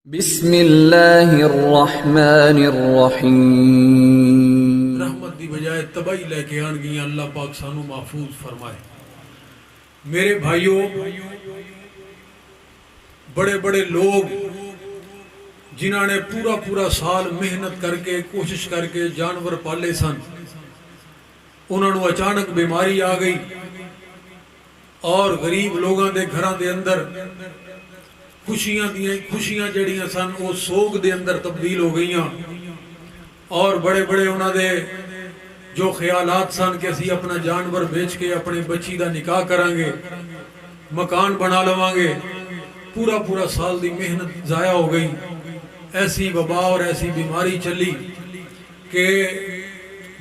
بسم اللہ الرحمن الرحیم۔ رحمت دی بجائے تباہی لے کے آن گئی، اللہ پاک سانو محفوظ فرمائے۔ میرے بھائیوں، بڑے بڑے لوگ جنہوں نے پورا سال محنت کر کے کوشش کر کے جانور پالے سن، انہوں نے اچانک بیماری آ گئی اور غریب لوگاں دے گھراں دے اندر خوشیاں جڑیاں سن وہ سوگ دے اندر تبدیل ہو گئیاں، اور بڑے بڑے انہاں دے جو خیالات سن کہ اسی اپنا جانور بیچ کے اپنے بچی دا نکاح کرانگے، مکان بنا لوانگے، پورا سال دی محنت ضائع ہو گئی۔ ایسی وبا اور ایسی بیماری چلی کہ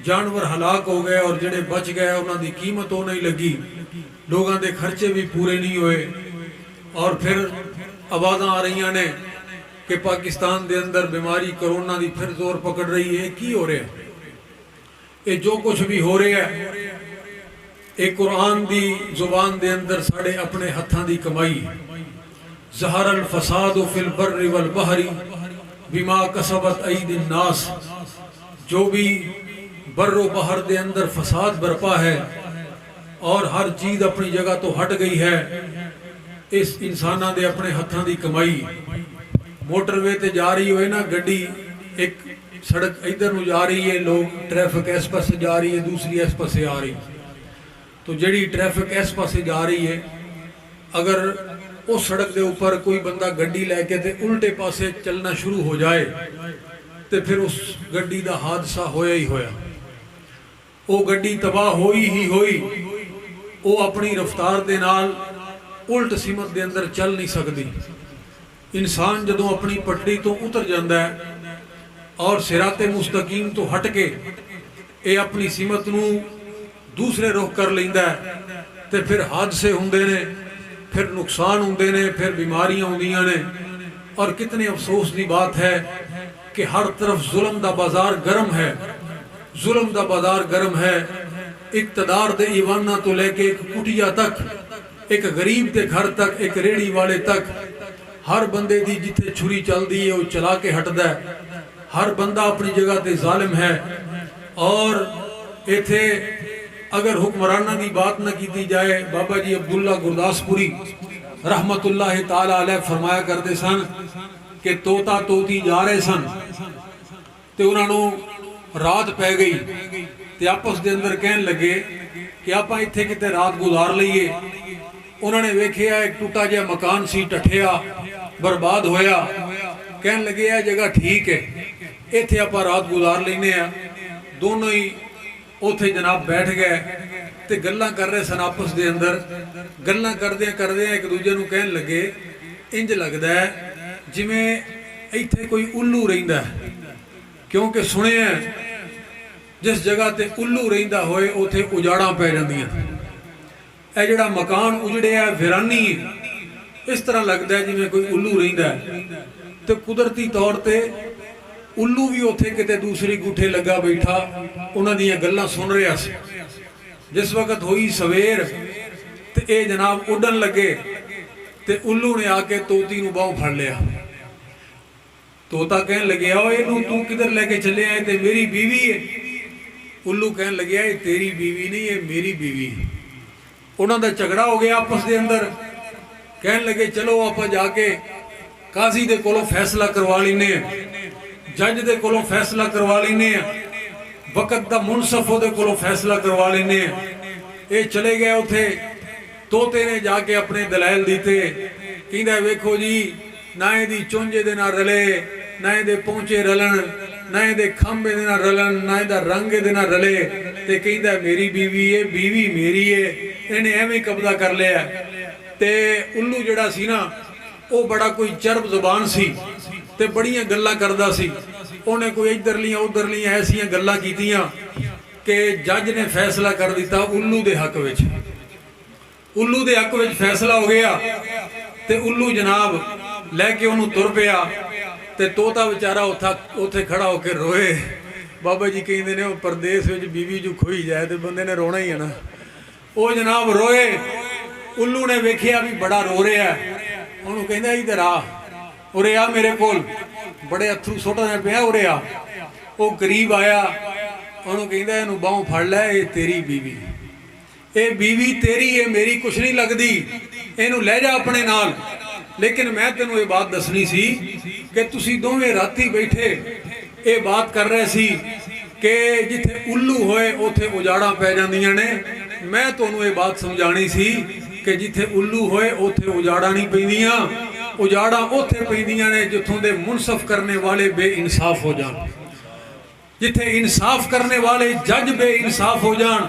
جانور ہلاک ہو گئے، اور جڑے بچ گئے انہاں دی قیمت ہو نہیں لگی، لوگاں دے خرچے بھی پورے نہیں ہوئے۔ اور پھر آوازاں آ رہی نے کہ پاکستان دے اندر بیماری کرونا دی پھر زور پکڑ رہی ہے۔ کی ہو رہا ہے یہ جو کچھ بھی ہو رہا ہے؟ ایک قرآن دی زبان دے اندر ساڑے اپنے ہتھاں دی کمائی، ظہر الفساد فی البر والبحر بما کسبت ایدی الناس، جو بھی بر و بحر دے اندر فساد برپا ہے اور ہر چیز اپنی جگہ تو ہٹ گئی ہے، اس انسانہ دے اپنے ہتھاں دی کمائی۔ موٹر وے تے جا رہی ہوئے نا گڈی، ایک سڑک ادھر نو جا رہی ہے، لوگ ٹریفک اس پاس جا رہی ہے، دوسری اس پاس آ رہی، تو جڑی ٹریفک اس پاس جا رہی ہے، اگر اس سڑک دے اوپر کوئی بندہ گڈی لے کے تے الٹے پاسے چلنا شروع ہو جائے تے پھر اس گڈی دا حادثہ ہویا ہی ہویا، وہ گڈی تباہ ہوئی، وہ اپنی رفتار دے نال الٹ سمت دے اندر چل نہیں سکتی۔ انسان جدوں اپنی پٹڑی تو اتر جاندہ ہے اور صراط مستقیم تو ہٹ کے اے اپنی سمت نو دوسرے رخ کر لیندہ ہے، تے پھر حادثے ہوندے نے، پھر نقصان ہوندے نے، پھر بیماریاں ہوندیاں نے۔ اور کتنے افسوس دی بات ہے کہ ہر طرف ظلم دا بازار گرم ہے، ظلم دا بازار گرم ہے۔ اقتدار دے ایوانہ تو لے کے ایک کٹیا تک، ایک غریب دے گھر تک، ایک ریڑی والے تک، ہر بندے دی جتے چھری چل دی ہے وہ چلا کے ہٹ دا ہے، ہر بندہ اپنی جگہ تے ظالم ہے۔ اور ایتھے اگر حکمرانہ دی بات نہ کی جائے، بابا جی عبداللہ گرداسپوری رحمت اللہ تعالیٰ علیہ فرمایا کرتے سن کہ توتا توتی جا رہے سن تے انہوں نے رات پہ گئی تے آپس دے اندر کہن لگے کہ آپا ایتھے کتے رات گزار لئیے۔ انہوں نے ویکھیا ایک ٹوٹا جا مکان سی ٹٹھیا برباد ہویا، کہن لگے یہ جگہ ٹھیک ہے، ایتھے آپا رات گزار لینے ہیں۔ دونوں ہی اوتھے جناب بیٹھ گئے تے گلاں کر رہے سن آپس دے اندر، گلاں کردے ایک دوجے نو کہن لگے انج لگدا ہے جویں ایتھے کوئی الو رہندا ہے، کیونکہ سنے ہیں جس جگہ تے الو رہندا ہوئے اوتھے اجاڑاں پہ جاندیاں۔ اے جڑا مکان اجڑے ہے ویرانی ہے، اس طرح لگدا ہے جویں کوئی الو رہندا ہے۔ تے قدرتی طور تے الو بھی اوتھے کتے دوسری گوٹھے لگا بیٹھا، انہاں دیاں گلاں سن رہا سی۔ جس وقت ہوئی سویر تے اے جناب اڈن لگے تے الو نے آ کے توتی نو باہوں پھڑ لیا۔ توتا کہن لگے اوے نو تو کدھر لے کے چلے آئے؟ تے میری بیوی ہے۔ الو کہن لگے یہ تیری بیوی نہیں ہے، میری بیوی ہے۔ انہوں دا جھگڑا ہو گیا آپس دے اندر، کہن لگے چلو آپا جا کے قاضی دے کولوں فیصلہ کروا لینے ہیں، جج دے کولوں فیصلہ کروا لینے ہیں، وقت دا منصف دے کولوں فیصلہ کروا لینے ہیں۔ اے چلے گئے اتھے، توتے نے جا کے اپنے دلائل دیتے، کہندہ ویکھو جی نہ دی چونجے دے نہ رلے، نہ دے پونچے رلن، نہ دے کھمبے دے نہ رلن، نہ دا رنگ دے نہ رلے، تے کہندہ میری بیوی ہے، بیوی میری ہے، انہیں ایویں قبضہ کر لیا۔ تے الو جڑا سی نا وہ بڑا کوئی چرب زبان سی تے بڑیاں گلاں کردہ سی، انہیں کوئی ادھر لیاں ایسیاں گلاں کیتیاں کہ جج نے فیصلہ کر دیتا الو دے حق وچ۔ الو دے حق وچ فیصلہ ہو گیا تے الو جناب لے کے انہوں تر پیا، تے توتا بیچارہ اتھے کھڑا ہو کے روئے۔ بابا جی کہیں نے وہ پردیس وچ بیوی جو کھوئی جائے تے بندے نے رونا ہی ہے نا، وہ جناب روئے۔ الو نے ویکھیا بھی بڑا رو رہا ہے، انہوں کہندہ ادھر آ، ਉਰੇ ਆ ਮੇਰੇ ਕੋਲ, ਬੜੇ ਅਥਰੂ ਸੁੱਟਦੇ ਪਿਆ, ਉਰੇ ਆ। ਉਹ ਕਰੀਬ ਆਇਆ, ਉਹਨੂੰ ਕਹਿੰਦਾ ਇਹਨੂੰ ਬਾਹੋਂ ਫੜ ਲੈ, ਇਹ ਤੇਰੀ ਬੀਵੀ, ਇਹ ਬੀਵੀ ਤੇਰੀ, ਇਹ ਮੇਰੀ ਕੁਛ ਨਹੀਂ ਲੱਗਦੀ, ਇਹਨੂੰ ਲੈ ਜਾ ਆਪਣੇ ਨਾਲ। ਲੇਕਿਨ ਮੈਂ ਤੈਨੂੰ ਇਹ ਬਾਤ ਦੱਸਣੀ ਸੀ ਕਿ ਤੁਸੀਂ ਦੋਵੇਂ ਰਾਤੀ ਬੈਠੇ ਇਹ ਬਾਤ ਕਰ ਰਹੇ ਸੀ ਕਿ ਜਿੱਥੇ ਉੱਲੂ ਹੋਏ ਉੱਥੇ ਉਜਾੜਾਂ ਪੈ ਜਾਂਦੀਆਂ ਨੇ। ਮੈਂ ਤੁਹਾਨੂੰ ਇਹ ਬਾਤ ਸਮਝਾਣੀ ਸੀ ਕਿ ਜਿੱਥੇ ਉੱਲੂ ਹੋਏ ਉੱਥੇ ਉਜਾੜਾਂ ਨਹੀਂ ਪੈਂਦੀਆਂ, ਉਜਾੜਾਂ ਉੱਥੇ ਪੈਂਦੀਆਂ ਨੇ ਜਿੱਥੋਂ ਦੇ ਮੁਨਸਫ ਕਰਨੇ ਵਾਲੇ ਬੇਇਨਸਾਫ ਹੋ ਜਾਣ, ਜਿੱਥੇ ਇਨਸਾਫ ਕਰਨੇ ਵਾਲੇ ਜੱਜ ਬੇਇਨਸਾਫ ਹੋ ਜਾਣ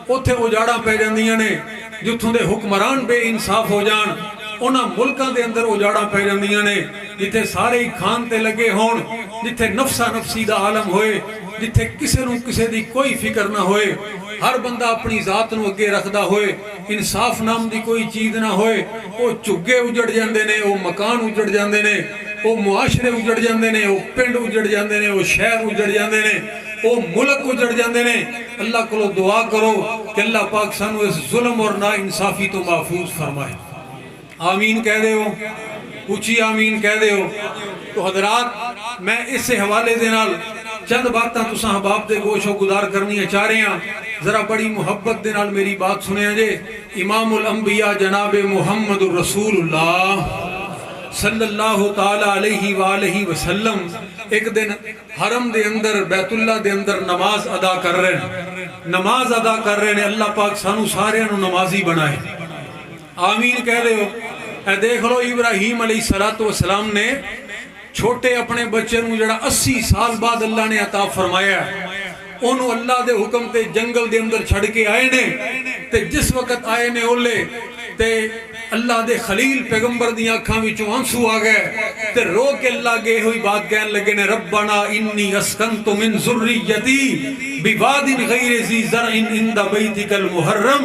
ਉੱਥੇ ਉਜਾੜਾਂ ਪੈ ਜਾਂਦੀਆਂ ਨੇ। ਜਿੱਥੋਂ ਦੇ ਹੁਕਮਰਾਨ ਬੇਇਨਸਾਫ ਹੋ ਜਾਣ ਉਹਨਾਂ ਮੁਲਕਾਂ ਦੇ ਅੰਦਰ ਉਜਾੜਾਂ ਪੈ ਜਾਂਦੀਆਂ ਨੇ। ਜਿੱਥੇ ਸਾਰੇ ਹੀ ਖਾਨ ਤੇ ਲੱਗੇ ਹੋਣ, ਜਿੱਥੇ ਨਫਸਾ ਨਫਸੀ ਦਾ ਆਲਮ ਹੋਏ, ਜਿੱਥੇ ਕਿਸੇ ਨੂੰ ਕਿਸੇ ਦੀ ਕੋਈ ਫਿਕਰ ਨਾ ਹੋਏ, ਹਰ ਬੰਦਾ ਆਪਣੀ ਜ਼ਾਤ ਨੂੰ ਅੱਗੇ ਰੱਖਦਾ ਹੋਏ, ਇਨਸਾਫ ਨਾਮ ਦੀ ਕੋਈ ਚੀਜ਼ ਨਾ ਹੋਏ, ਉਹ ਝੁੱਗੇ ਉਜੜ ਜਾਂਦੇ ਨੇ, ਉਹ ਮਕਾਨ ਉਜੜ ਜਾਂਦੇ ਨੇ, ਉਹ ਮੁਆਸ਼ਰੇ ਉਜੜ ਜਾਂਦੇ ਨੇ, ਉਹ ਪਿੰਡ ਉਜੜ ਜਾਂਦੇ ਨੇ, ਉਹ ਸ਼ਹਿਰ ਉਜੜ ਜਾਂਦੇ ਨੇ, ਉਹ ਮੁਲਕ ਉਜੜ ਜਾਂਦੇ ਨੇ। ਅੱਲਾਹ ਕੋਲੋਂ ਦੁਆ ਕਰੋ کہ اللہ پاک سانو اس ظلم اور نا انصافی تو محفوظ فرمائے۔ آمین کہہ دے ہو، اچھی آمین کہہ دے ہو۔ تو حضرات میں اس سے حوالے دے نال چند باتاں تساں احباب دے گوش و گدار کرنی چاہ رہے ہیں، ذرا بڑی محبت دے نال میری بات سنیں جے۔ امام الانبیاء جناب محمد رسول اللہ صلی اللہ تعالیٰ علیہ وآلہ وسلم ایک دن حرم دے اندر بیت اللہ دے اندر نماز ادا کر رہے ہیں، نماز ادا کر رہے ہیں۔ اللہ پاک سانو سارے انہوں نمازی بنائے، آمین کہہ رہے ہو۔ اے دیکھ لو ابراہیم علیہ السلام نے چھوٹے اپنے بچے نو جڑا 80 سال بعد اللہ نے عطا فرمایا، انہوں اللہ دے حکم تے جنگل دے اندر چھڑ کے آئے نے، تے جس وقت آئے نے اولے تے اللہ دے خلیل پیغمبر دی آنکھاں وچوں آنسو آ گئے، تے رو کے اللہ گئے ہوئی بات کہنے لگے نے، ربنا انی اسکنت من ذریتی بواد غیر ذی زرع عند بیتک المحرم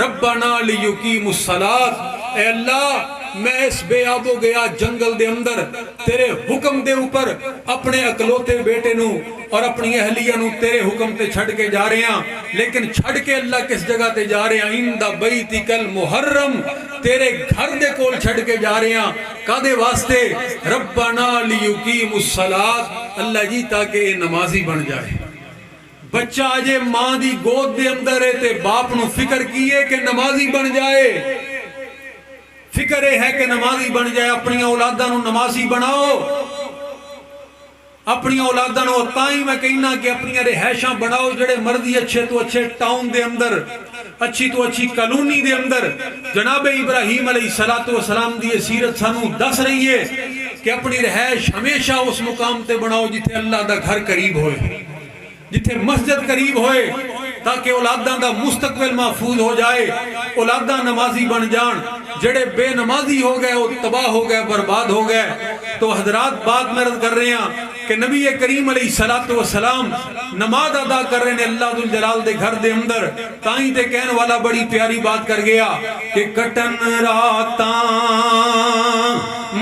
ربنا لیقیموا الصلاۃ۔ اے اللہ میں اس بے آب و گیا جنگل دے اندر تیرے حکم دے اوپر اپنے اکلوتے بیٹے نو اور اپنی اہلیہ نو تیرے حکم تے چھڑ کے جا رہے ہیں، لیکن چھڑ کے اللہ کس جگہ تے جا رہے ہیں؟ عند بیتک المحرم، تیرے گھر دے کول چھڑ کے جا رہے ہیں۔ کادے واسطے؟ ربنا لیقیموا الصلاۃ، اللہ جی تاکہ یہ نمازی بن جائے۔ بچہ آجے ماں دی گود دے اندر ہے تے باپ نو فکر کیے کہ نمازی بن جائے، فکر ہے کہ نمازی بن جائے۔ اپنی اولاداں نو نمازی بناؤ، اپنی اولاداں نو، تائیں میں کہنا کہ اپنی رہائشاں بناؤ جڑے مرضی اچھے تو اچھے ٹاؤن دے اندر، اچھی تو اچھی کالونی دے اندر۔ جناب ابراہیم علیہ السلام دی سیرت سانو دس رہی ہے کہ اپنی رہائش ہمیشہ اس مقام تے بناؤ جتھے اللہ دا گھر قریب ہوئے، جتھے مسجد قریب ہوئے، تاکہ اولاداں دا مستقبل محفوظ ہو جائے، اولاداں نمازی بن جان۔ جڑے بے نمازی ہو گئے وہ تباہ ہو گئے، برباد ہو گئے۔ تو حضرات بات میں رد کر رہے ہیں کہ نبی کریم علیہ السلام نماز ادا کر رہے ہیں اللہ ذوالجلال دے گھر دے اندر۔ تائیں تے کہنے والا بڑی پیاری بات کر گیا کہ کٹن راتاں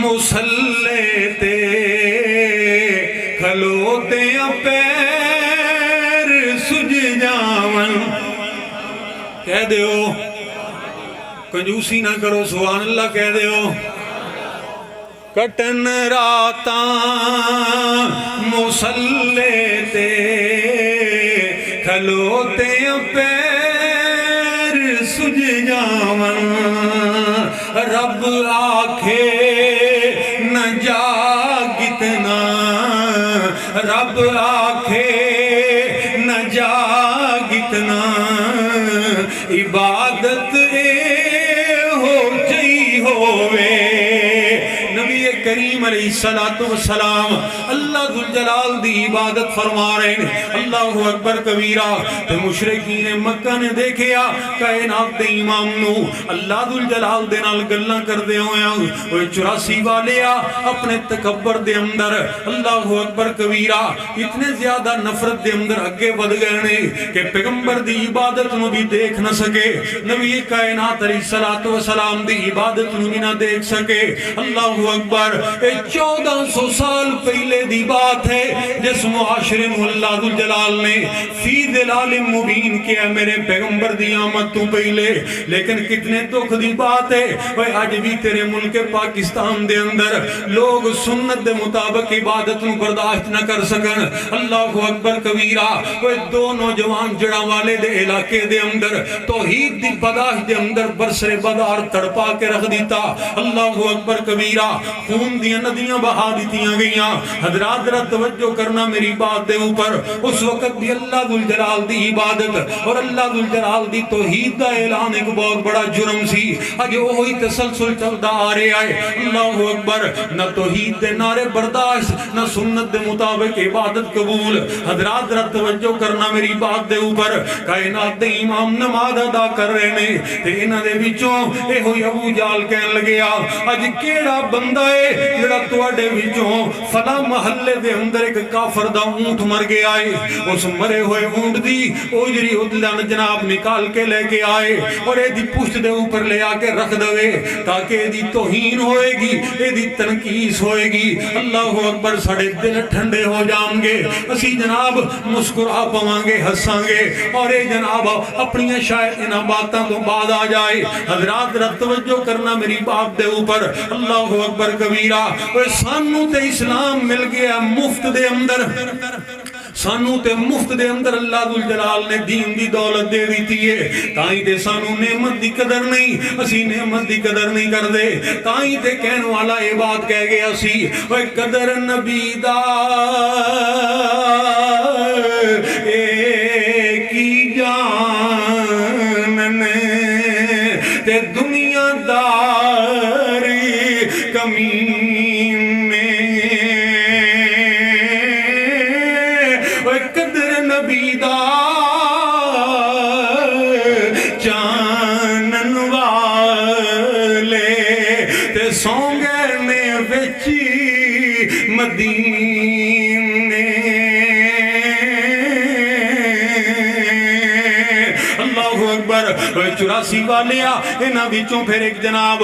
مسلے تے کھلوتے پیر سج جاون۔ کہہ دیو، کنجوسی نہ کرو، سبحان اللہ کہہ دیو۔ کٹن راتاں مسلے تے کھلوتے پیر سج جاون، رب آکھے نہ جاگتنا، رب آکھے نہ جاگتنا، عبادت ہو جئی ہووے۔ نبی کریم علیہ السلام اللہ ذوالجلال دی عبادت فرما رہے ہیں۔ اللہ اکبر کبیرہ۔ تے مشرکین مکہ نے دیکھیا کائنات دے امام نو اللہ ذوالجلال دے نال گلاں کردے ہویا، وہ 84 والیا اپنے تکبر دے اندر، اللہ اکبر کبیرہ، اتنے زیادہ نفرت دے اندر اگے بڑھ گئے نے کہ پیغمبر دی عبادت نو بھی دیکھ نہ سکے، نبی کائنات علیہ السلام دی عبادت نو بھی نہ دیکھ سکے۔ اللہ اکبر۔ اے یہ 1400 سال پہلے دی بات ہے جس معاشرے میں اللہ ذو الجلال نے فی ظلال مبین کیا میرے پیغمبر دی آمد تو پہلے. لیکن کتنے دکھ دی بات ہے وہ آج بھی تیرے ملک پاکستان دے اندر لوگ سنت دے مطابق عبادت نو برداشت نہ کر سکن. اللہ اکبر کبیرہ. وہ دو نوجوان جڑا والے دے علاقے دے اندر توحید دی پداش دے اندر برسر بدار تڑپا کے رکھ دیتا. اللہ اکبر کبیرہ. خون دیا ندیاں بہا دیتیاں گئیاں. حضرات ذرا توجہ کرنا میری بات دے اوپر. اس وقت بھی اللہ ذو الجلال دی عبادت اور اللہ ذو الجلال دی توحید دا اعلان ایک بہت بڑا جرم سی. اج وہی تسلسل چلتا آ رہا ہے. اللہ اکبر. نہ توحید دے نعرے برداشت، نہ سنت دے مطابق عبادت قبول. حضرات ذرا توجہ کرنا میری بات دے اوپر. کائنات دے امام نماز ادا کر رہے نے تے انہاں دے وچوں اے ہوئی ابو جال کہن لگیا اج کیڑا بندہ ہے جڑا تواڈے وچوں فلاں محلے دے اندر ایک کافر دا اونٹ مر گیا ہے. اس مرے ہوئے اونٹ دی اوجری ادلن جناب نکال کے لے کے آئے اور اے دی پشت دے اوپر لے آ کے رکھ دوے تاکہ اے دی توہین ہوئے گی، اے دی تنقیص ہوئے گی. اللہ اکبر. ساڑے دل ٹھنڈے ہو جائیں گے، اسی جناب مسکرا پواں گے، ہساں گے اور اے جناب اپنی شاید انہاں باتاں تو بعد آ جائے. حضرات ذرا توجہ کرنا میری بات دے اوپر. اللہ اکبر کبیرہ. سانو تے اسلام مل گیا مفت دے اندر، سانو تے مفت دے اندر اللہ ذو الجلال نے دین دی دولت دے دیتی ہے. تائیں تے سانو نعمت دی قدر نہیں، اسی نعمت دی قدر نہیں کر دے. تائیں تے کہن والا یہ بات کہہ گیا سی وہ قدر نبی دا اے کی جانن تے دنیا داری کمینے. قدر نبی دا چانن والے تے سونگے نے وچی مدینے. اللہ اکبر. 84 والیا انہاں وچوں پھر ایک جناب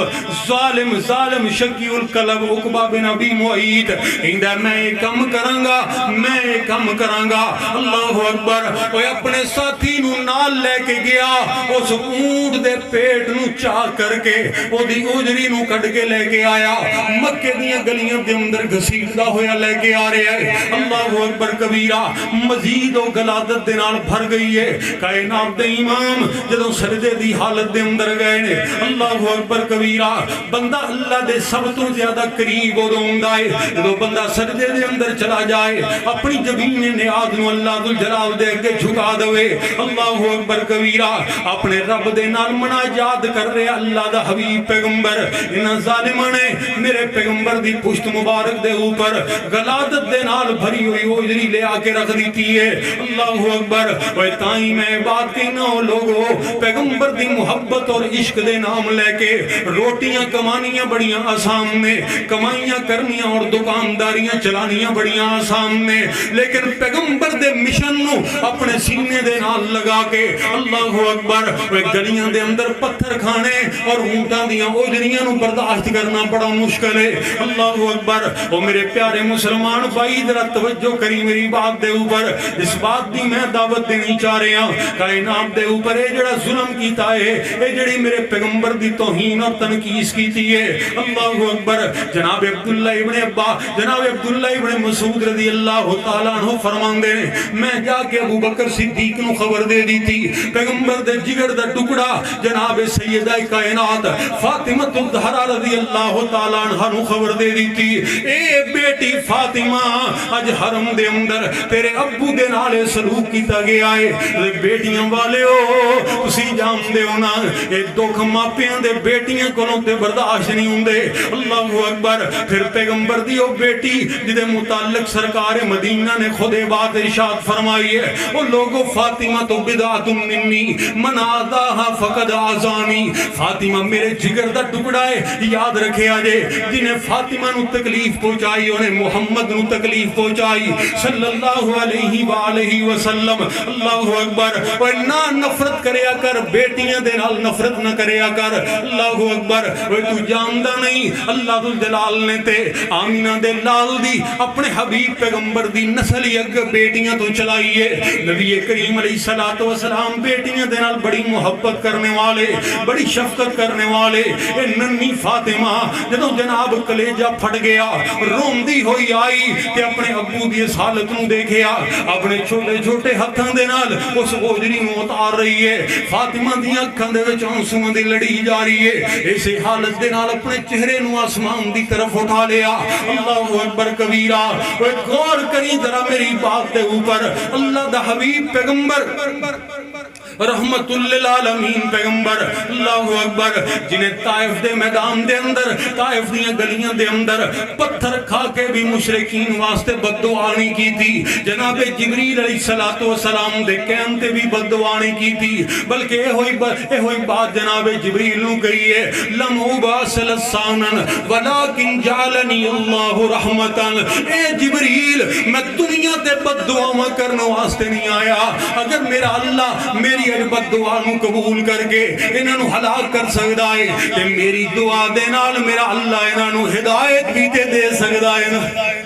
ظالم شکی القلب عقبہ بن ابی معیط کہندا میں ایک کم کراں گا، میں ایک کم کراں گا. اللہ اکبر. وہ اپنے ساتھی نو نال لے کے گیا، اس اونٹ دے پیٹ نو چاہ کر کے او دی اوجری نو کٹ کے لے کے آیا. مکے دیاں گلیاں دے اندر گھسیٹدا ہویا لے کے آ رہا ہے. اللہ اکبر کبیرہ. مزید او گلادت دے نال بھر گئی ہے. کائنات دے امام جدوں سجدے دی حالت دے اندر گئے نے. اللہ اکبر کبیرہ. بندہ اللہ دے سب تو زیادہ قریب ہوندا ہوندا ہے جدوں بندہ سجدے دے اندر چلا جائے، اپنی جبین نیاز نو اللہ ذو الجلال دے اگے جھکا دوے. اللہ اکبر کبیرہ. اپنے رب دے نال مناجات کر رہے اللہ دا حبیب پیغمبر. انہاں ظالماں نے میرے پیغمبر دی پشت مبارک دے اوپر غلادت دے نال بھری ہوئی اوجری لے آ کے رکھ دیتی ہے. اللہ اکبر. وہ تائیں میں بات کہنا ہو لوگو پیغمبر دی محبت اور عشق دے نام لے کے روٹیاں کمانیاں بڑیاں آسان نے، کمائیاں کرنیاں اور دکانداریاں چلانیاں بڑیاں آسان نے، لیکن پیغمبر دے مشن نو اپنے سینے دے نال لگا کے اللہ اکبر وہ گلیاں دے اندر پتھر کھانے اور اونٹاں دیاں اوجریاں نو برداشت کرنا بڑا مشکل ہے. اللہ اکبر. وہ میرے پیارے مسلمان بھائی ذرا توجہ کری میری بات دے اوپر. اس بات دی میں دعوت دینی چاہ رہا ہوں. کائنات دے اوپر اے جڑا ظلم کیتا ہے، اے جڑی میرے پیغمبر دی توہین اور تنقیص کیتی ہے. اللہ اکبر. جناب عبداللہ ابن ابا، جناب عبداللہ ابن مسعود رضی اللہ تعالیٰ عنہ فرماندے نے میں جا کے ابو بکر صدیق نو خبر دے دی تھی پیغمبر دے جگر دا ٹکڑا جناب سیدہ کائنات فاطمہ الزہرا رضی اللہ تعالیٰ عنہ نو خبر دے دی تھی اے بیٹی فاطمہ اج حرم دے اندر تیرے ابو دے نالے سلوک کیتا گیا ہے. بیٹیاں والے ہو اسی جان دے ہونا اے دکھ ماپیاں دے بیٹیاں کولوں تے برداشت نہیں ہوندے. اللہ اکبر. پھر پیغمبر دی او بیٹی جدے متعلق سرکار مدینہ نے خود بات ارشاد فرمائی ہے وہ لوگوں فاطمہ تو بدعت منی من آداہا فقد آزانی. فاطمہ میرے جگر دا ٹکڑا ہے، یاد رکھے آجے جنہیں فاطمہ نو تکلیف پہنچائی انہیں محمد نو تکلیف پہنچائی صلی اللہ علیہ وآلہ وسلم. اللہ اکبر. اور نہ نفرت کرے کر بیٹیاں دے نال نفرت نہ کریا کر. اللہ اکبر. وہ تو جاندا نہیں اللہ ذوالجلال نے تے آمینہ دے لال دی اپنے حبیب پیغمبر دی نسل ہی اگ بیٹیاں تو چلائیے. نبی کریم علیہ الصلوۃ والسلام بیٹیاں دے نال بڑی محبت کرنے والے, بڑی شفقت کرنے والے. اے ننی فاطمہ جدوں جناب کلیجہ پھٹ گیا روندی ہوئی آئی تے اپنے ابو دی اس حالت نو دیکھیا, اپنے چھوٹے چھوٹے ہتھاں دے نال اس اوجری نو اتار رہی ہے. فاطمہ دی اکھاں دے وچ آنسواں دی لڑی جا رہی ہے. اسی حالت دے نال اپنے چہرے نو آسمان دی طرف اٹھا لیا. اللہ اکبر کبیرہ. غور کری ذرا میری بات دے اوپر. اللہ دا حبیب پیغمبر رحمت للعالمین پیغمبر اللہ اکبر جنہیں طائف دے میدان دے اندر, طائف دیاں گلیاں دے اندر پتھر کھا کے بھی مشرکین واسطے بد دعا نہیں کی تھی. جناب جبریل علیہ السلام دے کہن تے بھی بد دعا نہیں کی تھی, بلکہ اے ہوئی بات جناب جبریل نو کہی ہے لم ابعث لسانا ولکن جعلنی اللہ رحمتا. اے جبریل میں دنیا تے بد دعا کرنے واسطے نہیں آیا. اگر میرا اللہ میری بد دعا نو قبول کر کے انہاں نو ہلاک کر سکدا ہے تے میری دعا دے نال میرا اللہ انہاں نو ہدایت بھی تے دے سکدا ہے.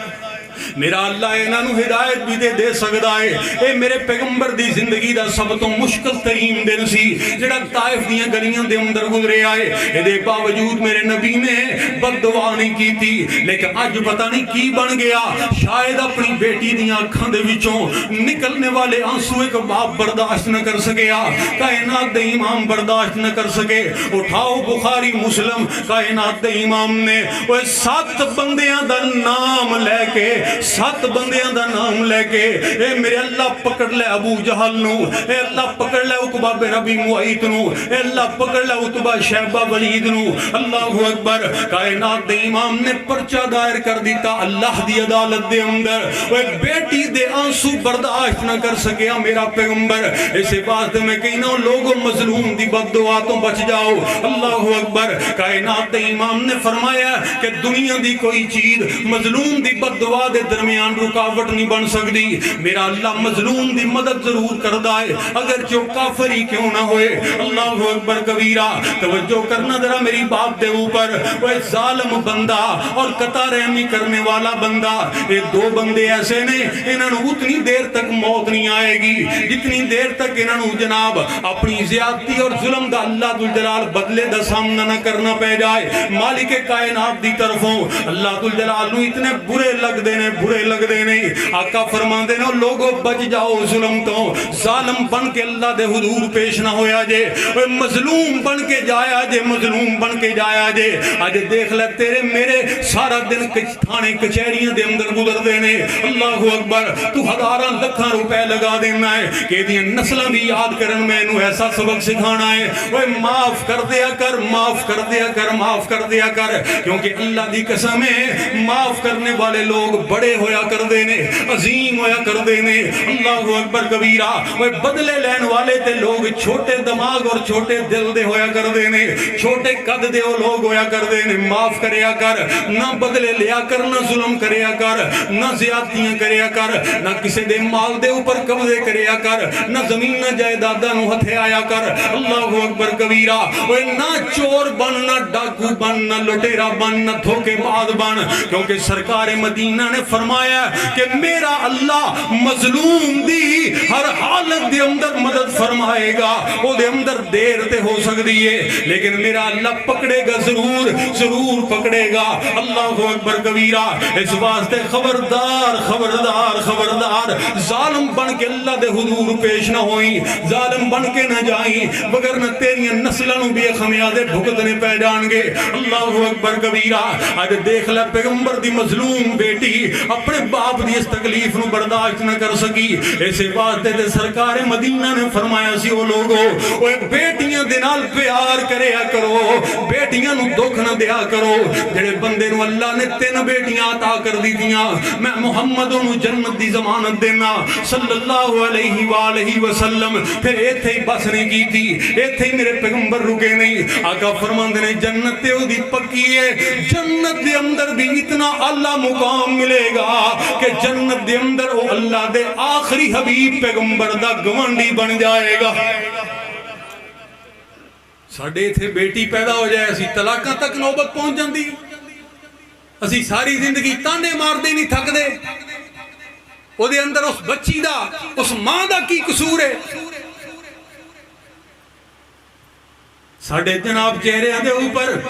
میرا اللہ انہاں نو ہدایت بھی دے سکدا ہے. اے میرے پیغمبر دی زندگی دا سب تو مشکل ترین دن سی جڑا طائف دیاں گلیاں دے اندر گزرے آئے. اے دے باوجود میرے نبی نے بد دعا نہیں کی تھی. لیکن اج پتہ نہیں کی بن گیا, شاید اپنی بیٹی دیاں اکھاں دے وچوں نکلنے والے آنسو ایک باپ برداشت نہ کر سکیا, کائنات دے امام برداشت نہ کر سکے. اٹھاؤ بخاری مسلم, کائنات دے امام نے وہ 7 بندیاں دا نام لے کے 7 بندیاں دا نام لے کے اے میرے اللہ پکڑ لے ابو جہل نو, اے اللہ پکڑ لے عقبہ بن ابی معیط نو, اے اللہ پکڑ لے عتبہ شیبہ ولید نو. اللہ اکبر. کائنات دے امام نے پرچہ دائر کر دیتا اللہ دی عدالت دے اندر. وہ بیٹی دے آنسو برداشت نہ کر سکیا میرا پیغمبر. اسے بات میں کہنا لوگوں مظلوم دی بد دعا تو بچ جاؤ. اللہ اکبر. کائنات دے امام نے فرمایا کہ دنیا دی کوئی چیز مظلوم دی بد دعا دے درمیان رکاوٹ نہیں بن سکتی. میرا اللہ مظلوم دی مدد ضرور کردا ہے اگر جو کافر ہی کیوں نہ ہوئے. اللہ اکبر کبیرہ. توجہ کرنا ذرا میری بات دے اوپر. وہ ظالم بندہ اور قطع رحمی کرنے والا بندہ, یہ 2 بندے ایسے نے انہاں نو اتنی دیر تک موت نہیں آئے گی جتنی دیر تک انہاں نو جناب اپنی زیادتی اور ظلم دا اللہ ذوالجلال بدلے دا سامنا نہ کرنا پہ جائے. مالک کائنات دی طرفوں اللہ ذوالجلال نو اتنے برے لگ دے نے, برے لگ دے نے. آقا فرمان دے نے لوگوں بچ جاؤ ظلم تو. ظالم بن کے اللہ دے حضور پیش نہ ہویا جے, مظلوم بن کے جایا جے, مظلوم بن کے جایا جے. آج دیکھ لے تیرے میرے سارا دن تھانے کچہریاں دے اندر گزر دے نے. اللہ اکبر. تو ہزاراں لکھاں روپے لگا دینا ہے کہ دیاں نسلاں بھی یاد کرن میں انہوں ایسا سبق سکھانا ہے. وہ معاف کر دیا کر, معاف کر دیا کر, معاف کر دیا کر, کیونکہ اللہ دی قسم ہے معاف کرنے والے لوگ بڑے ہویا کر دینے, عظیم ہویا کر دینے. اللہ اکبر کبیرہ. وہ بدلے لین والے تے لوگ چھوٹے دماغ اور چھوٹے دل دے ہویا کر دینے, چھوٹے قد دے وہ لوگ ہویا کر دینے. معاف کریا کر, نہ بدلے لیا کر, نہ ظلم کریا کر, نہ زیادتیاں کریا کر, نہ کسی دے مال دے اوپر قبضے کریا کر, نہ زمین نہ جائیداداں نو ہتھے آیا کر. اللہ اکبر کبیرہ. وہ نہ چور بن, نہ ڈاکو بن, نہ لٹیرا بن, نہ دھوکے باز بن, کیونکہ سرکار مدینہ نے فرمایا کہ میرا اللہ مظلوم دی ہر حالت دے اندر مدد فرمائے گا. وہ دے اندر دیر تے ہو سکتی ہے لیکن میرا اللہ پکڑے گا, ضرور ضرور پکڑے گا. اللہ اکبر کبیرہ. اس واسطے خبردار خبردار خبردار, ظالم بن کے اللہ دے حضور پیش نہ ہوئیں, ظالم بن کے نہ جائیں, مگر نہ تیری نسلوں بھی خمیازے بھگتنے پہ جان گے. اللہ اکبر کبیرہ. آج دیکھ لے پیغمبر دی مظلوم بیٹی اپنے باپ دی اس تکلیف نو برداشت نہ کر سکی. ایسے واسطے تے سرکار مدینہ نے فرمایا سی او لوگو اوے بیٹیاں دے نال پیار کریا کرو, بیٹیاں نو دکھ نہ دیا کرو. جڑے بندے نو اللہ نے 3 بیٹیاں عطا کر دی دیاں, میں محمد نو جنت دی ضمانت دینا صلی اللہ علیہ وآلہ وسلم. پھر ایتھے ہی بس نہیں کی تھی, ایتھے ہی میرے پیغمبر رکے نہیں. آقا فرماندے نے جنت تے او دی پکی ہے, جنت دے اندر بھی اتنا اعلیٰ مقام ملے گا کہ جنت دے اندر وہ اللہ دے آخری حبیب پیغمبر دا گوانڈی بن جائے گا. ਸਾਡੇ ਇੱਥੇ ਬੇਟੀ ਪੈਦਾ ਹੋ ਜਾਏ ਅਸੀਂ ਤਲਾਕਾਂ ਤੱਕ ਨੌਬਤ ਪਹੁੰਚ ਜਾਂਦੀ। ਅਸੀਂ ਸਾਰੀ ਜ਼ਿੰਦਗੀ ਤਾਨੇ ਮਾਰਦੇ ਨਹੀਂ ਥੱਕਦੇ। ਉਹਦੇ ਅੰਦਰ ਉਸ ਬੱਚੀ ਦਾ, ਉਸ ਮਾਂ ਦਾ ਕੀ ਕਸੂਰ ਹੈ? ਸਾਡੇ ਜਨਾਬ ਚਿਹਰਿਆਂ ਦੇ ਉੱਪਰ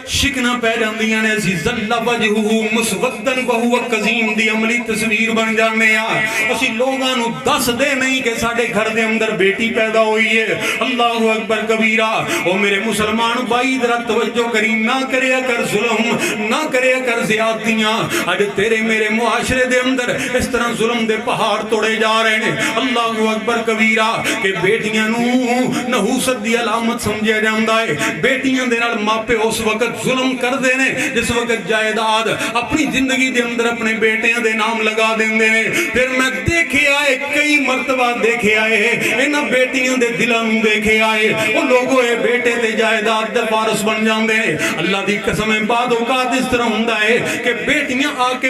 ਸ਼ਿਕਨਾ ਪੈ ਜਾਂਦੀਆਂ ਨੇ। ਅਸੀਂ ਜ਼ੱਲਾ ਵਜਹੁ ਮੁਸਵਦਨ ਵਹੁਵ ਕਜ਼ੀਮ ਦੀ ਅਮਲੀ ਤਸਵੀਰ ਬਣ ਜਾਂਦੇ ਆ। ਅਸੀਂ ਲੋਕਾਂ ਨੂੰ ਦੱਸਦੇ ਨਹੀਂ ਕਿ ਸਾਡੇ ਘਰ ਦੇ ਅੰਦਰ ਬੇਟੀ ਪੈਦਾ ਹੋਈ ਹੈ। ਅੱਲਾਹੁ ਅਕਬਰ ਕਬੀਰਾ। ਉਹ ਮੇਰੇ ਮੁਸਲਮਾਨ ਭਾਈ ਜ਼ਰਾ ਤਵੱਜੋ ਕਰੀ, ਨਾ ਕਰਿਆ ਕਰ ਜ਼ੁਲਮ, ਨਾ ਕਰਿਆ ਕਰ ਜ਼ਿਆਦਤੀਆਂ। ਅੱਜ ਤੇਰੇ ਮੇਰੇ ਮੁਆਸ਼ਰੇ ਦੇ ਅੰਦਰ ਇਸ ਤਰ੍ਹਾਂ ਜ਼ੁਲਮ ਦੇ ਪਹਾੜ ਤੋੜੇ ਜਾ ਰਹੇ ਨੇ। ਅੱਲਾਹੁ ਅਕਬਰ ਕਬੀਰਾ ਕਿ ਬੇਟੀਆਂ ਨੂੰ ਨਹੂਸਤ ਦੀ ਅਲਾਮਤ ਸਮਝਿਆ ਜਾਂਦਾ ਹੈ। ਬੇਟੀਆਂ ਦੇ ਨਾਲ ਮਾਪੇ ਉਸ ਵਕਤ ਜ਼ੁਲਮ ਕਰਦੇ ਨੇ ਜਿਸ ਵਕਤ ਜਾਇਦਾਦ ਆਪਣੀ ਜ਼ਿੰਦਗੀ ਦੇ ਅੰਦਰ ਆਪਣੇ ਬੇਟਿਆਂ ਦੇ ਨਾਮ ਲਗਾ ਦਿੰਦੇ ਨੇ। ਫਿਰ ਮੈਂ ਦੇਖਿਆ ਹੈ, ਕਈ ਮਰਤਬਾ ਦੇਖਿਆ ਹੈ, ਇਹਨਾਂ ਬੇਟੀਆਂ ਦੇ ਦਿਲਾਂ ਨੂੰ ਦੇਖਿਆ ਹੈ। ਉਹ ਲੋਗੋ ਇਹ ਬੇਟੇ ਤੇ ਜਾਇਦਾਦ ਦੇ ਵਾਰਿਸ ਬਣ ਜਾਂਦੇ ਨੇ। ਅੱਲਾਹ ਦੀ ਕਸਮ ਹੈ, ਬਾਦ ਔਕਾਤ ਇਸ ਤਰ੍ਹਾਂ ਹੁੰਦਾ ਹੈ ਕਿ ਬੇਟੀਆਂ ਆ ਕੇ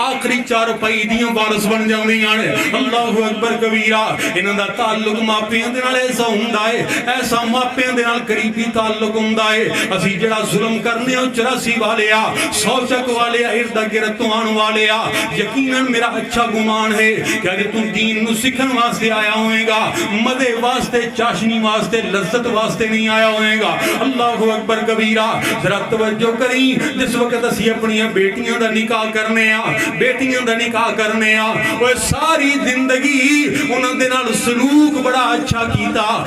ਆਖਰੀ ਚਾਰਪਾਈ ਦੀਆਂ ਵਾਰਿਸ ਬਣ ਜਾਂਦੀਆਂ ਨੇ। ਅੱਲਾਹੁ ਅਕਬਰ ਕਬੀਰਾ। ਇਹਨਾਂ ਦਾ ਤਾਲੁਕ ਮਾਪਿਆਂ ਦੇ ਨਾਲ ਐਸਾ ਹੁੰਦਾ ਹੈ, ਐਸਾ ਮਾਪਿਆਂ ਦੇ ਨਾਲ ਕਰੀਬੀ ਤਾਲੁਕ ਹੁੰਦਾ ਹੈ। ਅਸੀਂ ਜਿਹੜਾ ਜ਼ੁਲਮ ਕਰਨੇ ਉਹ 84 ਵਾਲੇ ਆ, 100 ਚੱਕ ਵਾਲੇ ਆ, ਇਰਦ ਗਿਰਦ ਤੋਂ ਆਉਣ ਵਾਲੇ ਆ। ਯਕੀਨਨ ਮੇਰਾ ਅੱਛਾ ਗੁਮਾਨ ਹੈ ਕਿ ਅਜੇ ਤੂੰ دین ਨੂੰ ਸਿੱਖਣ ਵਾਸਤੇ ਆਇਆ ਹੋਵੇਗਾ, ਮਜ਼ੇ ਵਾਸਤੇ, ਚਾਸ਼ਨੀ ਵਾਸਤੇ, ਲਜ਼ਤ ਵਾਸਤੇ ਨਹੀਂ ਆਇਆ ਹੋਵੇਗਾ। ਅੱਲਾਹੁ ਅਕਬਰ ਕਬੀਰਾ। ਜ਼ਰਾ ਤਵੱਜੋ ਕਰੀ, ਜਿਸ ਵਕਤ ਅਸੀਂ ਆਪਣੀਆਂ ਬੇਟੀਆਂ ਦਾ ਨਿਕਾਹ ਕਰਨੇ ਆ, ਬੇਟੀਆਂ ਦਾ ਨਿਕਾਹ ਕਰਨੇ ਆ, ਉਹ ਸਾਰੀ ਜ਼ਿੰਦਗੀ ਉਹਨਾਂ ਦੇ ਨਾਲ ਸਲੂਕ ਬੜਾ ਅੱਛਾ ਕੀਤਾ,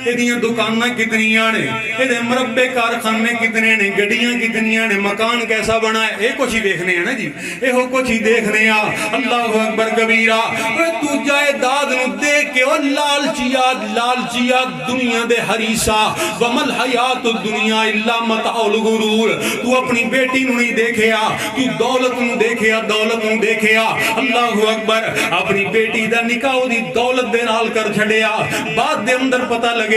ਇਹਦੀਆਂ ਦੁਕਾਨਾਂ ਕਿਤਨੀਆਂ ਨੇ, ਇਹਦੇ ਮਰੱਬੇ ਕਾਰਖਾਨੇ ਕਿਤਨੇ ਨੇ, ਗੱਡੀਆਂ ਕਿਤਨੀਆਂ ਨੇ, ਮਕਾਨ ਕੈਸਾ ਬਣਾ ਹੈ, ਇਹ ਕੁਛ ਹੀ ਦੇਖਨੇ ਆ ਨਾ ਜੀ, ਇਹੋ ਕੁਛ ਹੀ ਦੇਖਨੇ ਆ। ਅੱਲਾਹੁ ਅਕਬਰ ਕਬੀਰਾ। ਓਏ ਤੂੰ ਜਾਇਦਾਦ ਨੂੰ ਦੇਖ ਕੇ ਉਹ ਲਾਲਚੀਆ ਦੁਨੀਆ ਦੇ ਹਰੀਸਾ, ਵਮਲ ਹਯਾਤ ਦੁਨੀਆ ਇਲਾ ਮਤਾਉਲ ਗੁਰੂਰ। ਤੂੰ ਆਪਣੀ ਬੇਟੀ ਨੂੰ ਨਹੀਂ ਦੇਖਿਆ, ਤੂੰ ਦੌਲਤ ਨੂੰ ਦੇਖਿਆ, ਦੌਲਤ ਨੂੰ ਦੇਖਿਆ। ਅੱਲਾਹੁ ਅਕਬਰ। ਆਪਣੀ ਬੇਟੀ ਦਾ ਨਿਕਾਹ ਉਹਦੀ ਦੌਲਤ ਦੇ ਨਾਲ ਕਰ ਛੱਡਿਆ। ਬਾਅਦ ਦੇ ਅੰਦਰ ਪਤਾ ਲੱਗਿਆ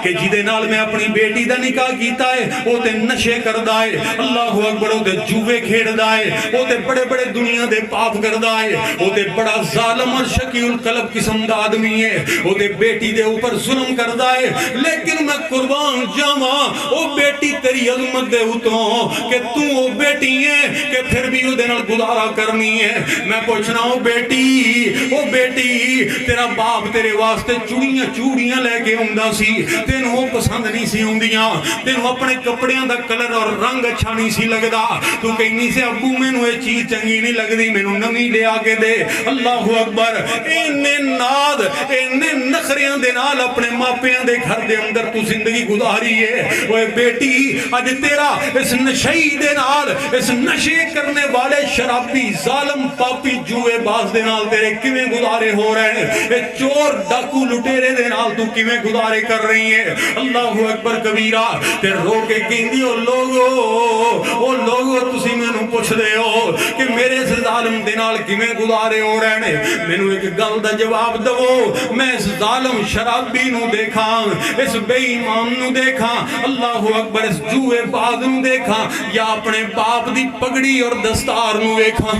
کہ جیدے نال میں اپنی بیٹی دا نکاح کیتا ہے وہ تے نشے کردا ہے، اللہ اکبر، وہ تے جوے کھیڑدا ہے، وہ تے بڑے بڑے دنیا دے پاپ کردا ہے، وہ تے بڑا ظالم اور شقی القلب قسم دا آدمی ہے، وہ تے بیٹی دے اوپر ظلم کردا ہے۔ لیکن میں قربان جاواں او بیٹی تیری عظمت دے اتوں کہ تو او بیٹی ہے کہ پھر بھی او دے نال گزارا کرنی ہے۔ میں پوچھنا او بیٹی تیرا باپ تیرے واسطے چوڑیاں لے کے ہوندا سی، تینوں وہ پسند نہیں سی ہوندیاں، تینوں اپنے کپڑیاں دا کلر اور رنگ اچھا نہیں سی لگدا، تو کہنی سے ابو مینوں یہ چیز چنگی نہیں لگدی، مینوں نویں لے آ کے دے۔ اللہ اکبر۔ اینے ناد اینے نخریاں دے نال اپنے ماپیاں دے گھر دے اندر تو زندگی گزاری ہے۔ اوے بیٹی اج تیرا اس نشئی دے نال، اس نشے کرنے والے شرابی ظالم پاپی جوئے باز دے نال تیرے کیویں گزارے ہو رہے ہیں، اے چور ڈاکو لٹیرے دے نال تو کیویں گزارے کر رہی ہے۔ اللہ اکبر کبیرہ۔ تے رو کے کہندی او لوگو تسی مینوں پوچھ دے ہو کہ میرے اس ظالم دے نال کیویں گزارے ہو رہے ہیں، مینوں ایک گل دا جواب دو۔ میں اس ظالم شرابی نو دیکھاں، اس بے ایمان نو دیکھاں، اللہ اکبر، اس جوئے باز نو دیکھاں، یا اپنے باپ دی پگڑی اور دستار نو دیکھاں،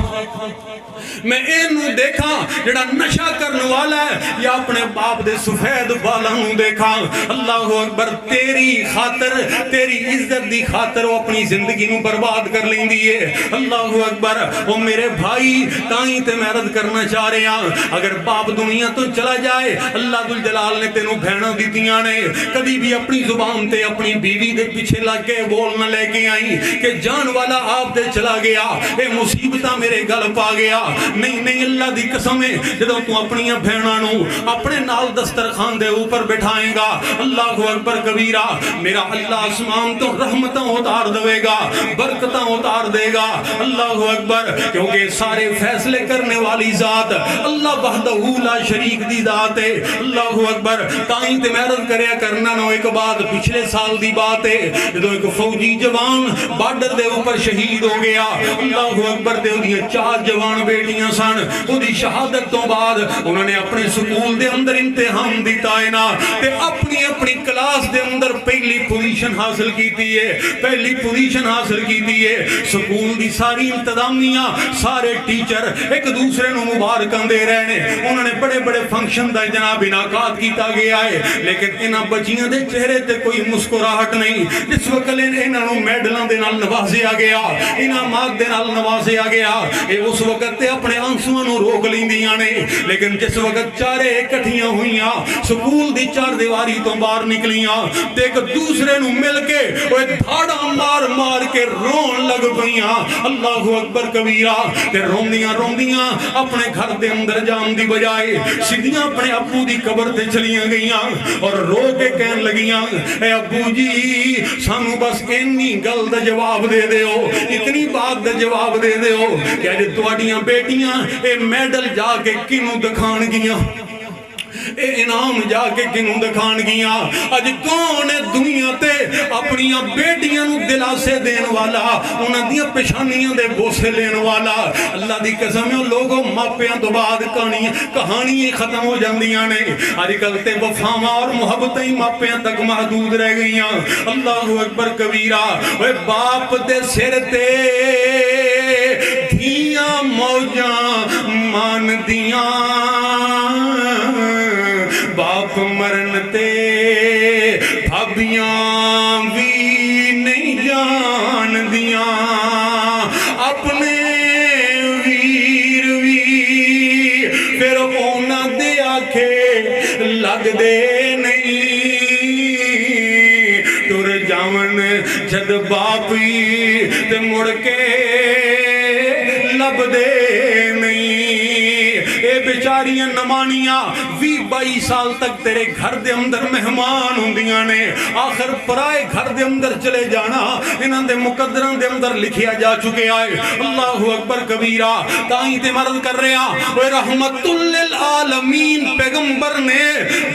میں اینو دیکھاں جڑا نشہ کرنے والا ہے، یا اپنے باپ دے سفید بالاں نو دیکھاں۔ اللہ اکبر۔ تیری خاطر، تیری عزت دی خاطر وہ اپنی زندگی نو برباد کر لیندی ہے۔ اللہ اکبر۔ وہ میرے بھائی تائیں تے میں عرض کرنا چاہ رہے ہیں، اگر باپ دنیا تو چلا جائے، اللہ ذوالجلال نے تینوں بہناں دتیاں نے، کبھی بھی اپنی زبان تے اپنی بیوی دے پیچھے لگ کے بول نہ لے کے آئیں کہ جان والا آپ دے چلا گیا، اے مصیبتاں میرے گل پا گیا۔ نہیں، اللہ دی قسم ہے، جدوں تو اپنی بہناں نو، اپنے نال دسترخوان دے اوپر بٹھائیں گا، اللہ اکبر کبیرہ، میرا اللہ آسمان تو رحمتاں اتار دے گا، برکتاں اتار دے گا، اللہ اکبر، کیونکہ سارے فیصلے کرنے والی ذات اللہ وحدہ لا شریک دی ذات ہے، اللہ اکبر۔ تائیں تے میں عرض کریا کرنا نو ایک بات پچھلے سال دی بات ہے، جدو ایک فوجی جوان بارڈر دے اوپر شہید ہو گیا، اللہ اکبر، تے انہی 4 جوان بیٹیاں سن، انہی شہادت تو بعد انہوں نے اپنے سکول دے اندر امتحان دیتا ہے نا، تے اپنی کلاس دے اندر پہلی پوزیشن حاصل کیتی ہے، پہلی پوزیشن حاصل کیتی ہے۔ سکول دی ساری انتظامیہ، سارے ٹیچر ایک دوسرے نو مبارکاں دے رہے ہیں، انہوں نے بڑے بڑے فنکشن دا جناب انعقاد کیتا گیا ہے، لیکن انہاں بچیاں دے چہرے تے کوئی مسکراہٹ نہیں۔ جس وقت انہاں نو میڈلاں دے نال نوازیا گیا، انعامات دے نال نوازیا گیا، اے اس وقت تے اپنے آنسواں نو روک لیندیاں نے، لیکن جس وقت چارے اکٹھیاں ہوئیاں، سکول دی 4 دیواری تو باہر نکلیاں، تے ایک دوسرے نو مل کے وہ دھاڑا مار مار کے رون لگ پئیاں، اللہ اکبر کبیرہ، تے روندیاں اپنے گھر دے اندر جان دی بجائے سیدھیاں اپنے ابو دی قبر تے چلیاں گئیاں اور رو کے کہن لگیاں، اے ابو جی سانو بس اینی گل دا جواب دے دے ہو، اتنی بات دا جواب دے دے ہو کہ اج تواڈیاں بیٹیاں اے میڈل جا کے کنوں دکھان گیاں، اے انعام جا کے کنوں دکھان گیاں۔ اج کون ہے دنیا تے اپنی بیٹیاں نو دلاسے دین والا، انہاں دیاں پیشانیاں دے بوسے لین والا؟ اللہ دی قسم ہے لوگوں ماپیاں تو بعد کہانی ختم ہو جاندیاں نے، اج کل تے وفاواں اور محبتیں ماپیاں تک محدود رہ گئیاں، اللہ اکبر کبیرہ۔ اوے باپ دے سر تے دھیاں موجاں مان دیاں، باپ مرن تے بھابیاں بھی نہیں جان دیاں، اپنے ویر بھی پھر اونا دے آکھے لگ دے نہیں، تر جاون جد باپی تے مڑ کے لب دے نہیں۔ اے بیچاریاں نمانیاں 20-22 سال تک تیرے گھر دے اندر مہمان ہوندیاں نے، آخر پرائے گھر دے اندر چلے جانا انہاں دے مقدران دے اندر لکھیا جا چکے آئے، اللہ اکبر کبیرہ۔ تائیں تے مرض کر رہے ہیں وہ رحمت للعالمین پیغمبر نے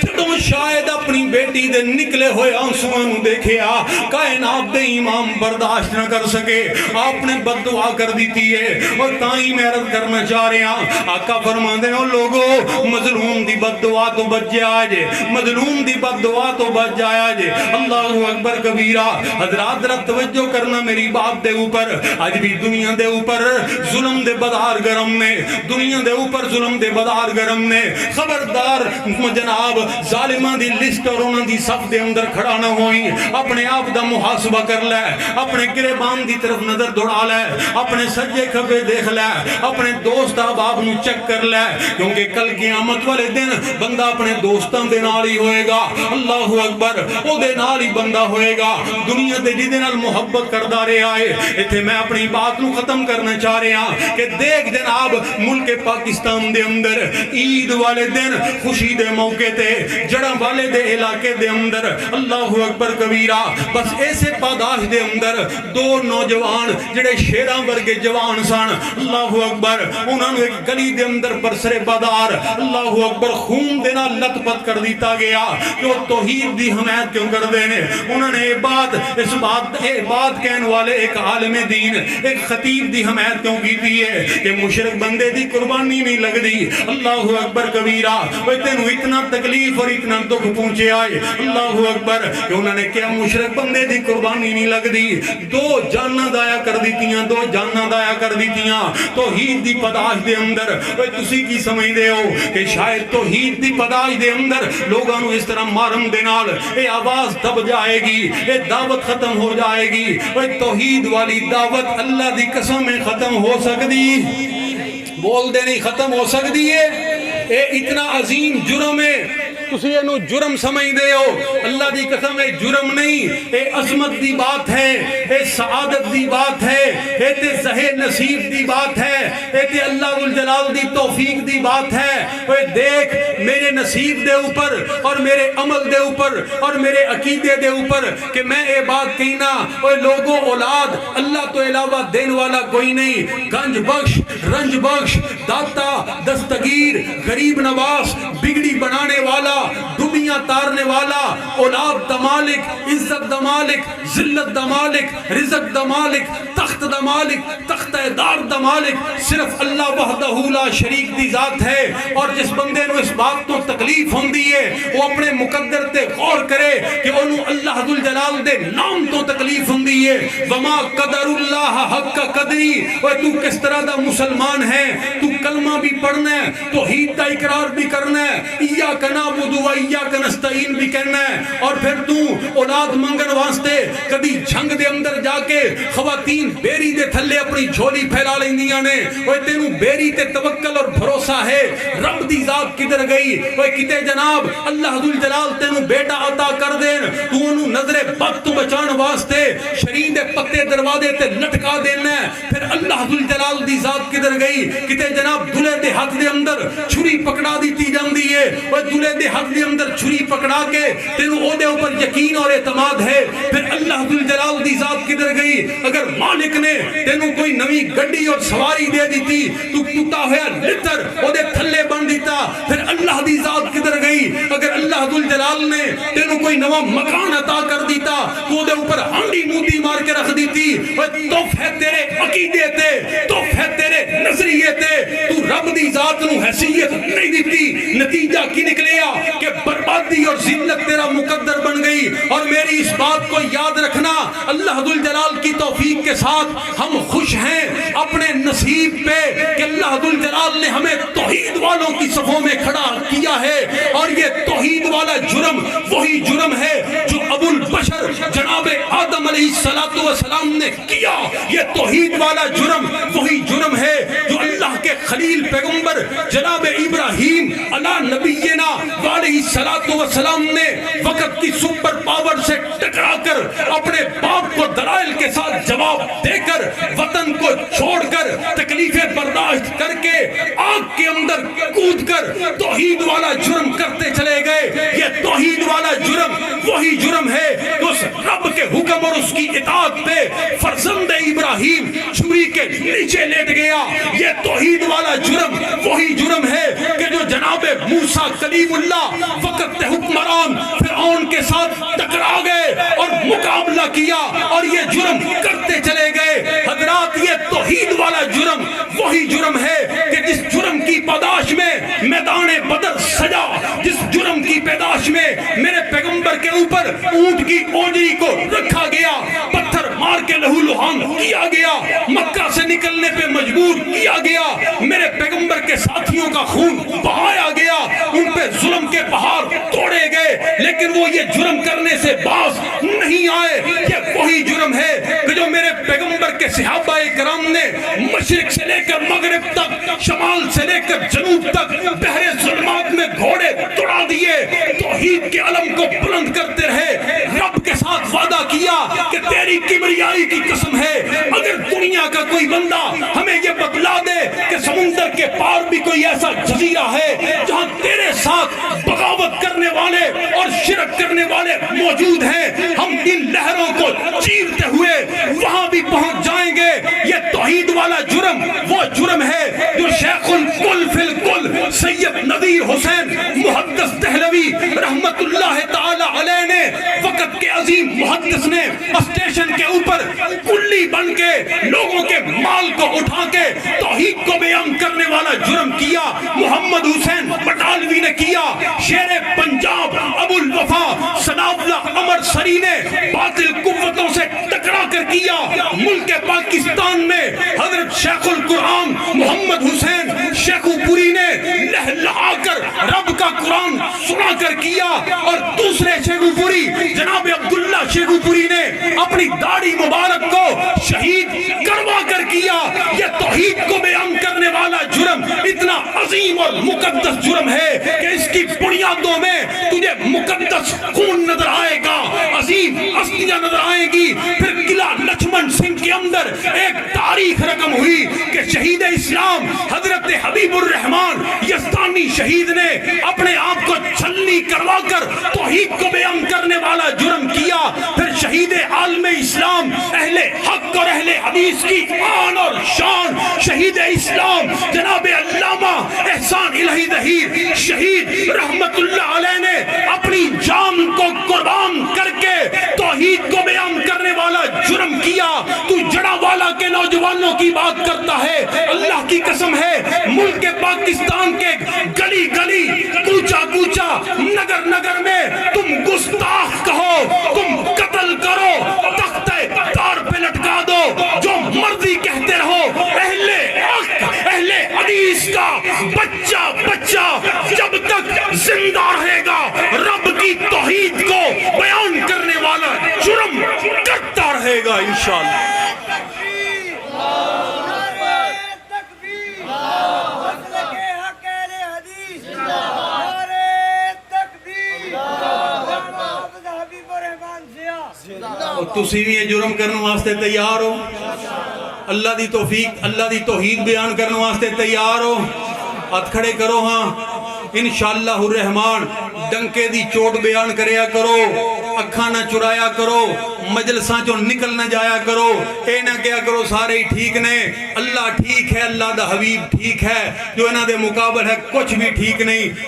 جدوں شاید اپنی بیٹی دے نکلے ہوئے آنسواں نو دیکھیا، کائنات دے امام برداشت نہ کر سکے، آپ نے بد دعا کر دیتی ہے۔ اور تائیں میں عرض کرنا چاہ رہے ہیں آقا فرماندے ہیں لوگوں مظلوم دی بد دعا تو بچ جایا جے، مظلوم دی بد دعا تو بچ جایا جے، اللہ اکبر کبیرہ۔ حضرات ذرا توجہ کرنا میری بات دے اوپر، آج بھی دنیا دے اوپر ظلم دے بدار گرم نے، دنیا دے اوپر ظلم دے بدار گرم نے، خبردار جناب ظالمان دی لسٹ اور انہاں دی صف دے اندر کھڑا نہ ہوئی، اپنے آپ دا محاسبہ کر لے، اپنے گریبان دی طرف نظر دوڑا لے، اپنے سجے کھبے دیکھ لے، اپنے دوست احباب نو چیک کر لے، کیونکہ کل قیامت والے دن بندہ اپنے دوستاں دے نال ہی ہوئے گا، اللہ اکبر، او دے نال ہی بندہ ہوئے گا، دنیا دے جدے نال محبت کردہ رہے آئے۔ ایتھے میں اپنی بات نو ختم کرنا چاہ رہے ہیں کہ دیکھ جناب ملک پاکستان دے اندر عید والے دن خوشی دے موقع تے جڑاں والے دے علاقے دے اندر اللہ اکبر کبیرہ بس ایسے پاداش دے اندر 2 نوجوان جڑے شیراں ورگے جوان سن، اللہ اکبر، انہاں نو ایک گلی دے اندر برسر بادار اللہ اکبر خون دینا لت پت کر دیتا گیا کہ وہ توحید دی حمایت کیوں کر دینے۔ انہوں نے اس بات کہنے والے ایک عالم دین ایک خطیب دی حمایت کیوں کی دی ہے کہ مشرک بندے دی قربانی نہیں لگ دی، اللہ اکبر کبیرہ۔ وہ تینوں اتنا تکلیف اور اتنا دکھ پہنچے آئے، اللہ اکبر، کہ انہوں نے کیا مشرک بندے دی قربانی نہیں لگ دی، 2 جاناں دایا کر دیتیاں، 2 جاناں دایا کر دیتیاں توحید دی پداش دے اندر۔ وہ تسی کی سمجھ دے ہو کہ شاید توحید دی پداش دے اندر لوگاں نو اس طرح مارن دے نال اے آواز دب جائے گی، اے دعوت ختم ہو جائے گی۔ وہ توحید والی دعوت اللہ دی قسم میں ختم ہو سکتی، بول دے نہیں ختم ہو سکتی ہے۔ اے اتنا عظیم جرم ہے تسی اینو جرم سمجھ دے ہو. اللہ دی قسم اے جرم نہیں، اے عظمت دی بات ہے، اے سعادت دی بات ہے، اے تے زہے نصیب دی بات ہے، اے تے اللہ ذوالجلال دی توفیق دی بات ہے. اے دیکھ میرے نصیب دے اوپر اور میرے عمل دے اوپر اور میرے عقیدے دے اوپر کہ میں اے بات کہنا، اے لوگوں اولاد اللہ تو علاوہ دین والا کوئی نہیں. گنج بخش، رنج بخش، داتا، دستگیر، غریب نواز، بگڑی بنانے والا، ڈوبیاں تارنے والا، اولاد دا مالک، عزت دا مالک، ذلت دا مالک، رزق دا مالک، تخت دا مالک، تخت دار دا مالک صرف اللہ وحدہ لا شریک دی ذات ہے. اور جس بندے نو اس بات تو تکلیف ہوندی ہے وہ اپنے مقدر تے غور کرے کہ انہوں اللہ ذوالجلال دے نام تو تکلیف ہوندی ہے. وما قدر اللہ حق قدری. اور تو کس طرح دا مسلمان ہے، تو کلمہ بھی پڑھنا ہے، توحید دا اقرار بھی کرنا ہے، ایاک نعبد و ایاک نستعین بھی کہنا ہے، اور پھر تو اولاد منگن واسطے کبھی جھنگ دے اندر جا کے خواتین بیری دے تھلے اپنی جھولی پھیلا لیندیاں نے. وہ تینوں بیری تے توکل اور بھروسہ ہے، رب دی ذات کدھر گئی؟ وہ کتے جناب اللہ ذوالجلال تینوں بیٹا عطا کر دین، تو انہوں نظر بد تو بچان واسطے شرین دے پتے دروازے تے لٹکا دینا ہے. پھر اللہ ذوالجلال دی ذات کدھر گئی؟ کتے جناب دلے دے ہاتھ دے اندر چھری پکڑا دیتی جاندی ہے، وہ دلے دے ہاتھ دے اندر چھری پکڑا کے تینوں او دے اوپر یقین اور اعتماد ہے. پھر اللہ ذوالجلال دی ذات کدھر گئی؟ اگر مالک نے تینوں کوئی نوی گڈی اور سواری دے دیتی تو ٹوٹا ہوا لتر او دے تھلے بن دیتا. پھر اللہ دی ذات کدھر گئی؟ اگر اللہ ذوالجلال نے تینوں کوئی نوا مکان عطا کر دیتا تو دے اوپر ہانڈی موتی مار کے رکھ دیتی. تحفے تیرے عقیدے تے، تحفے تیرے نظریے تے، تو رب دی ذات نو حیثیت نہیں دیتی. نتیجہ کی نکلیا کہ بربادی اور ذلت تیرا مقدر بن گئی. اور میری اس بات کو یاد رکھنا، اللہ ذوالجلال کی توفیق کے ساتھ ہم خوش ہیں اپنے نصیب پہ کہ اللہ ذوالجلال نے ہمیں توحید والوں کی صفوں میں کھڑا کیا ہے. اور یہ توحید والا جرم وہی جرم ہے جو ابو البشر جناب آدم علیہ السلام نے کیا. یہ توحید والا جرم وہی جرم ہے جو اللہ کے خلیل پیغمبر جناب ابراہیم علی نبینا علیہ السلام نے وقت کی سپر پاور سے ٹکرا کر اپنے باپ کو دلائل کے ساتھ جواب دے کر وطن کو چھوڑ کر تکلیفیں برداشت کر کے آگ کے اندر کود کر توحید والا جرم کرتے چلے گئے. یہ توحید والا جرم وہی جرم ہے کہ اس رب کے حکم اور اس کی اطاعت پہ فرزند ابراہیم چھری کے نیچے لیٹ گیا. یہ توحید والا جرم وہی جرم ہے کہ جو جناب موسیٰ کلیم اللہ وقت حکمران فرعون کے ساتھ ٹکرا گئے اور مقابلہ کیا اور یہ جرم کرتے چلے گئے. حضرات یہ توحید والا جرم وہی جرم ہے کہ جس جرم کی پاداش میں میدان بدر سجا، جس جرم کی پیداش میں میرے پیغمبر کے اوپر اونٹ کی اونجری کو رکھا گیا، پتھر مار کے لہو لہان کیا گیا، مکہ سے نکلنے پہ مجبور کیا گیا، میرے پیغمبر کے ساتھیوں کا خون بہایا گیا، ان پہ ظلم کے پہاڑ توڑے گئے، لیکن وہ یہ جرم کرنے سے باز نہیں آئے. یہ وہی جرم ہے کہ جو میرے پیغمبر کے صحابہ کرام نے مشرق سے لے کر مغرب تک، شمال سے لے کر جنوب تک بحر ظلمات میں گھوڑے دوڑا دیے، توحید کے علم کو بلند کرتے رہے. رب کے ساتھ وعدہ کیا کہ تیری کبریائی کی قسم ہے اگر دنیا کا کوئی بندہ ہمیں یہ بتلا دے کہ سمندر کے پار بھی کوئی ایسا جزیرہ ہے جہاں تیرے ساتھ بغاوت کرنے والے اور شرک کرنے والے موجود ہیں، ہم ان لہروں کو چیرتے ہوئے وہاں بھی پہنچ جائیں گے. یہ توحید والا جرم وہ جرم ہے جو شیخ الکل فی الکل سید نذیر حسین محدث دہلوی رحمت اللہ تعالی علیہ نے، وقت کے عظیم محدث نے، اسٹیشن کے اوپر کلی بن کے لوگوں کے مال کو اٹھا کے توحید کو بیان کرنے والا جرم کیا. محمد حسین بٹالوی نے کیا، شیر پنجاب ابو الوفا ثناءاللہ عمر سری نے باطل قوتوں سے ٹکرا کر کیا. ملک پاکستان میں حضرت شیخ القرآن محمد حسین شیخو پوری نے لہلہا کر رب کا قرآن سنا کر کیا، اور دوسرے شیخو پوری جناب عبداللہ شیخو پوری نے اپنی داڑھی مبارک کو شہید کروا کر کیا. یہ توحید کو بیان کرنے والا جرم جرم اتنا عظیم اور مقدس جرم ہے کہ اس کی بنیادوں میں تجھے مقدس خون نظر آئے گا، عظیم ہستیاں نظر آئیں گی۔ پھر قلعہ لچھمن سنگھ کے اندر ایک تاریخ رقم ہوئی کہ شہید اسلام حضرت حبیب الرحمان یزدانی شہید نے اپنے آپ کو چھلنی کروا کر توحید کو بیان کرنے والا جرم کیا۔ پھر شہید عالم اسلام اہل حق اور اہل حدیث کی آن اور شان شہید اسلام جناب علامہ احسان الہی ظہیر شہید رحمت اللہ علیہ نے اپنی جان کو قربان کر کے توحید کو بیان کرنے والا جرم کیا۔ تو جڑا والا کے نوجوانوں کی بات کرتا ہے، اللہ کی قسم ہے ملک پاکستان کے گلی گلی کوچا کوچا نگر نگر میں تم گستاخ کہو، تم قتل کرو، تختہ تار پہ لٹکا دو، جو مرضی کہتے رہو، اہل حق اہل حدیث کا بچہ جب تک زندہ رہے گا رب کی توحید کو بیان کرنے والا جرم کرتا رہے گا انشاءاللہ۔ تسی بھی یہ جرم کرنے واسطے تیار ہو؟ اللہ دی توفیق اللہ دی توحید بیان کرنے واسطے تیار ہو؟ ہاتھ کھڑے کرو ہاں۔ انشاءاللہ الرحمن ڈنکے دی چوٹ بیان کریا کرو، اکھاں نہ چرایا کرو، مجلساں چوں نکل نہ جایا کرو، اے نہ کیا کرو سارے ہی ٹھیک نے، اللہ ٹھیک ہے، اللہ دا حبیب ٹھیک ہے، جو انہاں دے مقابل ہے کچھ بھی ٹھیک نہیں۔